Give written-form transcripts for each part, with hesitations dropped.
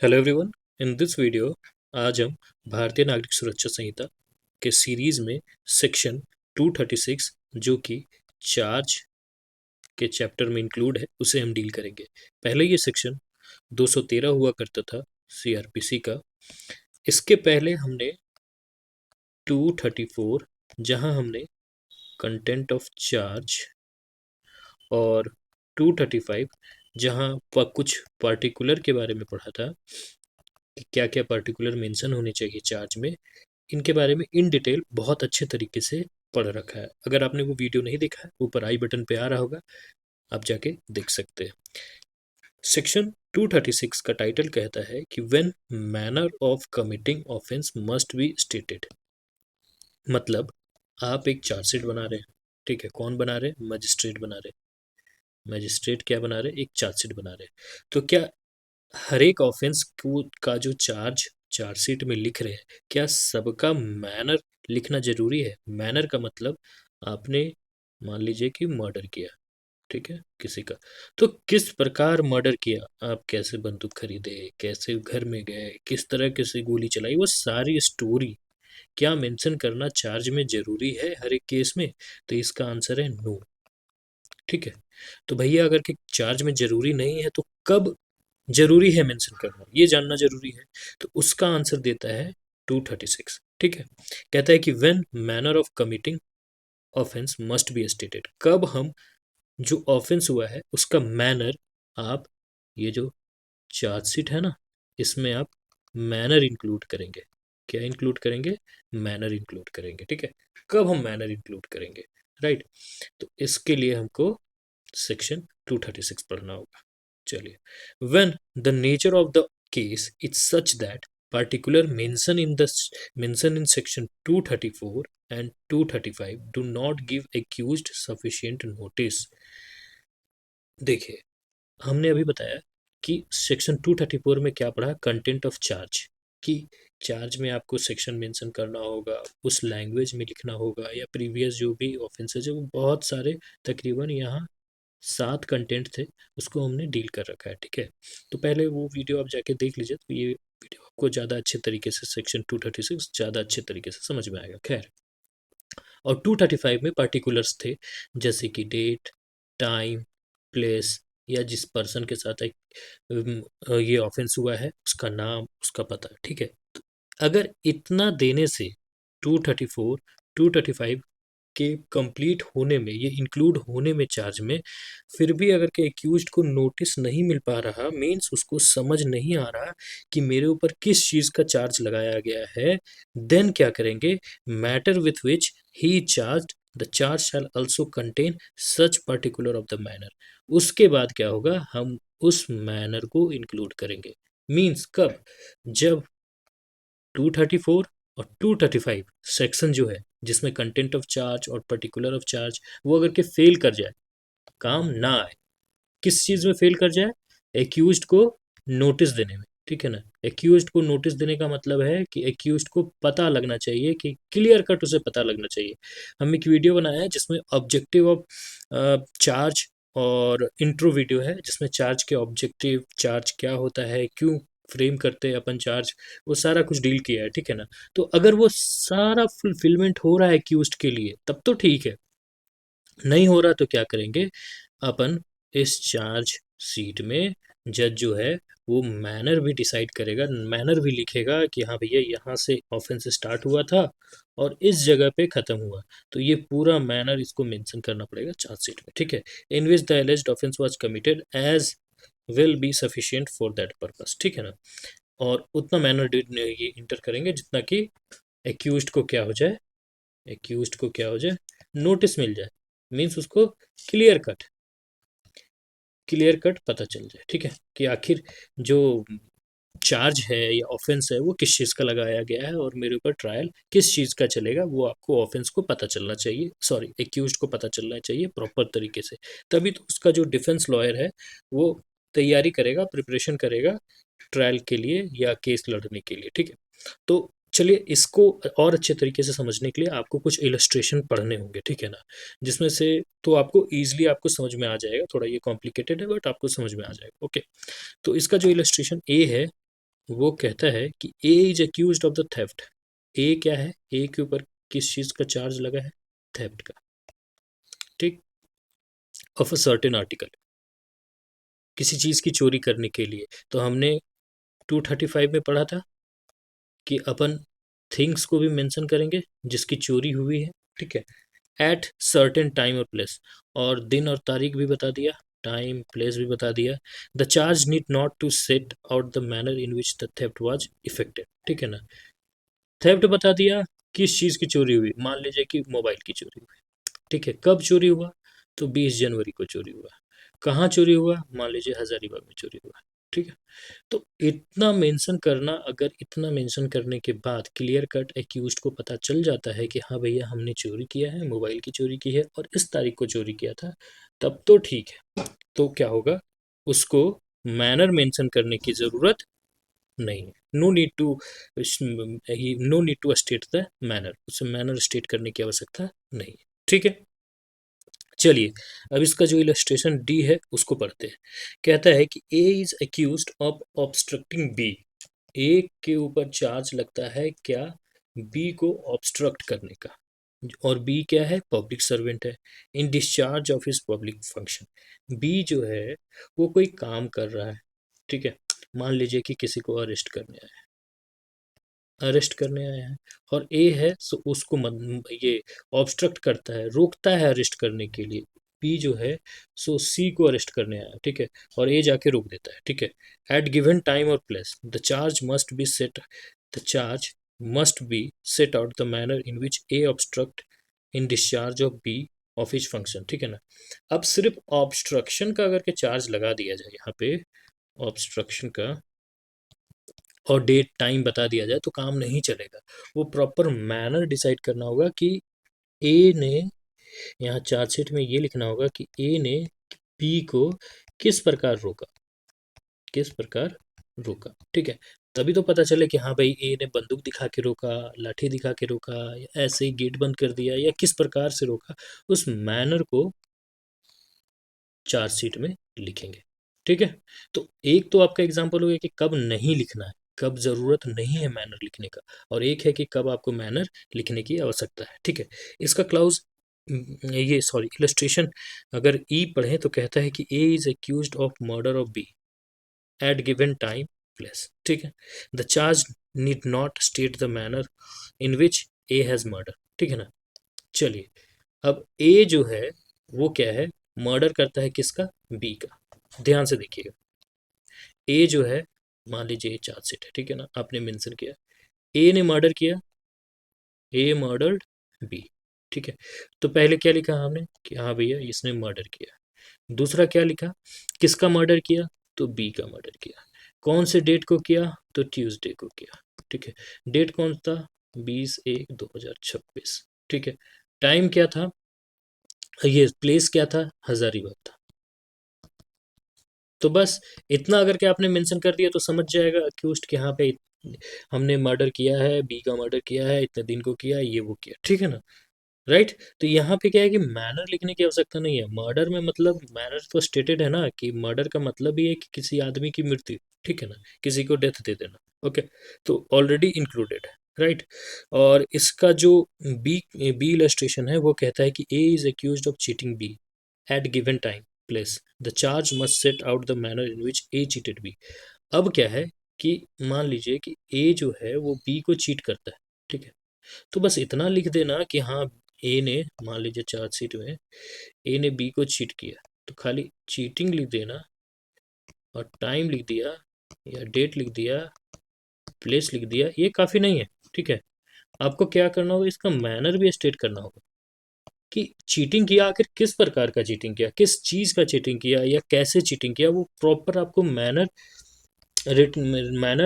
Hello everyone. In this video आज हम भारतीय नागरिक सुरक्षा संहिता के सीरीज में सेक्शन 236 जो कि चार्ज के चैप्टर में इंक्लूड है उसे हम डील करेंगे। पहले ये सेक्शन 213 हुआ करता था सीआरपीसी का। इसके पहले हमने 234 जहां हमने कंटेंट ऑफ चार्ज और 235 जहां कुछ पार्टिकुलर के बारे में पढ़ा था कि क्या क्या पार्टिकुलर मेंशन होने चाहिए चार्ज में। इनके बारे में इन डिटेल बहुत अच्छे तरीके से पढ़ रखा है। अगर आपने वो वीडियो नहीं देखा है ऊपर आई बटन पे आ रहा होगा, आप जाके देख सकते हैं। सेक्शन 236 का टाइटल कहता है कि when manner of committing offence must be stated. मतलब आप एक चार्जशीट बना रहे हैं, ठीक है। कौन बना रहे हैं? मजिस्ट्रेट बना रहे हैं। मजिस्ट्रेट क्या बना रहे हैं? एक चार्जशीट बना रहे हैं। तो क्या हर एक ऑफेंस को का जो चार्जशीट में लिख रहे हैं, क्या सबका मैनर लिखना जरूरी है? मैनर का मतलब आपने मान लीजिए कि मर्डर किया, ठीक है, किसी का। तो किस प्रकार मर्डर किया, आप कैसे बंदूक खरीदे, कैसे घर में गए, किस तरह से गोली चलाई, वो सारी स्टोरी क्या मेंशन करना चार्ज में जरूरी है हर एक केस में? तो इसका आंसर है नो, ठीक है। तो भैया अगर कि चार्ज में जरूरी नहीं है तो कब जरूरी है मेंशन करना, ये जानना जरूरी है। तो उसका आंसर देता है 236, ठीक है। कहता है कि when manner of committing offence must be stated. कब हम जो ऑफेंस हुआ है उसका मैनर, आप ये जो चार्जशीट है ना, इसमें आप मैनर इंक्लूड करेंगे। क्या इंक्लूड करेंगे? मैनर इंक्लूड करेंगे, ठीक है। कब हम मैनर इंक्लूड करेंगे, राइट। तो इसके लिए हमको सेक्शन 236 पढ़ना होगा। चलिए, when the nature of the case is such that particular mention in section 234 and 235 do not give accused sufficient notice। देखिए, हमने अभी बताया कि सेक्शन 234 में क्या पढ़ा? Content of charge. कि चार्ज में आपको सेक्शन मेंशन करना होगा, उस लैंग्वेज में लिखना होगा, या प्रीवियस जो भी ऑफेंसेज है वो बहुत सारे, तकरीबन यहाँ 7 कंटेंट थे, उसको हमने डील कर रखा है, ठीक है। तो पहले वो वीडियो आप जाके देख लीजिए, तो ये वीडियो आपको ज़्यादा अच्छे तरीके से सेक्शन 236 ज़्यादा अच्छे तरीके से समझ में आएगा। खैर, और 235 में पार्टिकुलर्स थे, जैसे कि डेट, टाइम, प्लेस, या जिस पर्सन के साथ ये ऑफेंस हुआ है उसका नाम, उसका पता, ठीक है। तो अगर इतना देने से 234 235 के कंप्लीट होने में, ये इंक्लूड होने में चार्ज में, फिर भी अगर के एक्यूज्ड को नोटिस नहीं मिल पा रहा, मीन्स उसको समझ नहीं आ रहा कि मेरे ऊपर किस चीज़ का चार्ज लगाया गया है, देन क्या करेंगे? Matter with which he charge the charge shall also contain such particular of the manner. उसके बाद क्या होगा? हम उस मैनर को इंक्लूड करेंगे। मीन्स कब? जब 234 और 235 सेक्शन जो है, जिसमें कंटेंट ऑफ चार्ज और पर्टिकुलर ऑफ चार्ज, वो अगर के फेल कर जाए, काम ना आए, किस चीज़ में फेल कर जाए? एक्यूज्ड को नोटिस देने में, ठीक है ना। एक्यूज्ड को नोटिस देने का मतलब है कि एक्यूज्ड को पता लगना चाहिए, कि क्लियर कट उसे पता लगना चाहिए। हम एक वीडियो बनाया है जिसमें ऑब्जेक्टिव ऑफ चार्ज, और इंट्रो वीडियो है जिसमें चार्ज के ऑब्जेक्टिव, चार्ज क्या होता है, क्यों फ्रेम करते हैं अपन चार्ज, वो सारा कुछ डील किया है, ठीक है ना। तो अगर वो सारा फुलफिलमेंट हो रहा है एक्यूज्ड के लिए, तब तो ठीक है। नहीं हो रहा तो क्या करेंगे? अपन इस चार्ज सीट में जज जो है वो मैनर भी डिसाइड करेगा, मैनर भी लिखेगा कि हाँ भैया यहाँ से ऑफेंस स्टार्ट हुआ था और इस जगह पे खत्म हुआ। तो ये पूरा मैनर इसको मेंशन करना पड़ेगा चार्ज सीट में, ठीक है। In which the alleged offence was committed as will be sufficient for that purpose, ठीक है ना। और उतना मैनर ये इंटर करेंगे जितना कि एक्यूज्ड को क्या हो जाए, एक्यूज्ड को क्या हो जाए, नोटिस मिल जाए। मीन्स उसको क्लियर कट क्लियर कट पता चल जाए, ठीक है, कि आखिर जो चार्ज है या ऑफेंस है वो किस चीज़ का लगाया गया है और मेरे ऊपर ट्रायल किस चीज़ का चलेगा, वो आपको ऑफेंस को पता चलना चाहिए, सॉरी एक्यूज्ड को पता चलना चाहिए प्रॉपर तरीके से। तभी तो उसका जो डिफेंस लॉयर है वो तैयारी करेगा, प्रिपरेशन करेगा ट्रायल के लिए या केस लड़ने के लिए, ठीक है। तो चलिए, इसको और अच्छे तरीके से समझने के लिए आपको कुछ इलस्ट्रेशन पढ़ने होंगे, ठीक है ना, जिसमें से तो आपको ईजिली आपको समझ में आ जाएगा। थोड़ा ये कॉम्प्लिकेटेड है बट आपको समझ में आ जाएगा, ओके। तो इसका जो इलस्ट्रेशन ए है, वो कहता है कि A is accused of the theft. A क्या है, ए के ऊपर किस चीज का चार्ज लगा है, थेफ्ट का, ठीक, ऑफ अ सर्टेन आर्टिकल, किसी चीज की चोरी करने के लिए। तो हमने 235 में पढ़ा था कि अपन थिंग्स को भी मेंशन करेंगे जिसकी चोरी हुई है, ठीक है, एट सर्टेन टाइम और प्लेस, और दिन और तारीख भी बता दिया, टाइम प्लेस भी बता दिया। The charge need not to set out the manner in which the theft was effected, ठीक है ना। थेफ्ट बता दिया, किस चीज़ की चोरी हुई, मान लीजिए कि मोबाइल की चोरी हुई, ठीक है, कब चोरी हुआ, तो 20 जनवरी को चोरी हुआ। कहाँ चोरी हुआ, मान लीजिए हजारीबाग में चोरी हुआ, ठीक है। तो इतना मेंशन करना, अगर इतना मेंशन करने के बाद क्लियर कट एक्यूज्ड को पता चल जाता है कि हाँ भैया हमने चोरी किया है, मोबाइल की चोरी की है और इस तारीख को चोरी किया था, तब तो ठीक है। तो क्या होगा, उसको मैनर मेंशन करने की ज़रूरत नहीं है। No need to state the manner, उसे मैनर स्टेट करने की आवश्यकता नहीं है, ठीक है। चलिए, अब इसका जो इलस्ट्रेशन डी है उसको पढ़ते हैं। कहता है कि A is accused of obstructing B. A के ऊपर चार्ज लगता है क्या, बी को ऑब्स्ट्रक्ट करने का, और बी क्या है, पब्लिक सर्वेंट है, in discharge of his public function. B जो है वो कोई काम कर रहा है, ठीक है, मान लीजिए कि किसी को अरेस्ट करने आया है, और ए है सो उसको ये ऑब्स्ट्रक्ट करता है, रोकता है अरेस्ट करने के लिए। बी जो है सो सी को अरेस्ट करने आया, ठीक है, और ए जाके रोक देता है, ठीक है। एट गिवन टाइम और place the charge must be set out the manner in which A obstruct in discharge of B of his function, ठीक है ना। अब सिर्फ ऑब्स्ट्रक्शन का अगर के चार्ज लगा दिया जाए यहाँ पे, ऑब्स्ट्रक्शन का, और डेट टाइम बता दिया जाए तो काम नहीं चलेगा। वो प्रॉपर मैनर डिसाइड करना होगा कि ए ने, यहाँ चार्जशीट में ये लिखना होगा कि ए ने बी को किस प्रकार रोका, किस प्रकार रोका, ठीक है। तभी तो पता चले कि हाँ भाई ए ने बंदूक दिखा के रोका, लाठी दिखा के रोका, या ऐसे ही गेट बंद कर दिया, या किस प्रकार से रोका, उस मैनर को चार्जशीट में लिखेंगे, ठीक है। तो एक तो आपका एग्जाम्पल हो गया कि कब नहीं लिखना है, कब जरूरत नहीं है मैनर लिखने का, और एक है कि कब आपको मैनर लिखने की आवश्यकता है, ठीक है। इसका क्लाउज, ये सॉरी इलस्ट्रेशन अगर ई पढ़े तो कहता है कि A is accused of murder of B at given time place, ठीक है। The charge need not state the manner in which A has murder, ठीक है ना। चलिए, अब ए जो है वो क्या है, मर्डर करता है किसका, बी का। ध्यान से देखिएगा, ए जो है, मान लीजिए चार्जशीट है, ठीक है ना, आपने मेंशन किया ए ने मर्डर किया, ए मर्डर्ड बी, ठीक है। तो पहले क्या लिखा हमने कि हाँ भैया इसने मर्डर किया। दूसरा क्या लिखा, किसका मर्डर किया, तो बी का मर्डर किया। कौन से डेट को किया, तो ट्यूसडे को किया, ठीक है। डेट कौन था, 20/1/2026, ठीक है। टाइम क्या था, ये प्लेस क्या था, हजारीबाग था। तो बस इतना अगर के आपने मेंशन कर दिया तो समझ जाएगा अक्यूज्ड कि हाँ पे हमने मर्डर किया है, बी का मर्डर किया है, इतने दिन को किया, ये वो किया, ठीक है ना, राइट। तो यहाँ पे क्या है कि मैनर लिखने की आवश्यकता नहीं है। मर्डर में मतलब मैनर तो स्टेटेड है ना, कि मर्डर का मतलब ही है कि किसी आदमी की मृत्यु, ठीक है ना, किसी को डेथ दे देना, ओके। तो ऑलरेडी इंक्लूडेड है, राइट। और इसका जो बी बी इलस्ट्रेशन है वो कहता है कि A is accused of cheating B at given time place, the charge must set out the manner in which A cheated B. अब क्या है कि मान लीजिए कि ए जो है वो बी को चीट करता है, ठीक है। तो बस इतना लिख देना कि हाँ ए ने, मान लीजिए चार्जशीट में ए ने बी को चीट किया, तो खाली चीटिंग लिख देना, और टाइम लिख दिया, या डेट लिख दिया, प्लेस लिख दिया, ये काफ़ी नहीं है, ठीक है। आपको क्या करना होगा, इसका मैनर भी स्टेट करना होगा कि चीटिंग किया, आखिर किस प्रकार का चीटिंग किया, किस चीज़ का चीटिंग किया, या कैसे चीटिंग किया, वो प्रॉपर आपको manner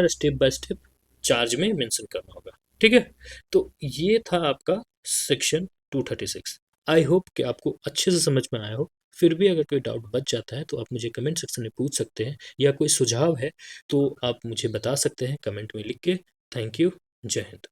step by step charge में मेंशन करना होगा, ठीक है। तो ये था आपका सेक्शन 236। आई होप कि आपको अच्छे से समझ में आया हो। फिर भी अगर कोई डाउट बच जाता है तो आप मुझे कमेंट सेक्शन में पूछ सकते हैं, या कोई सुझाव है तो आप मुझे बता सकते हैं कमेंट में लिख के। थैंक यू, जय हिंद।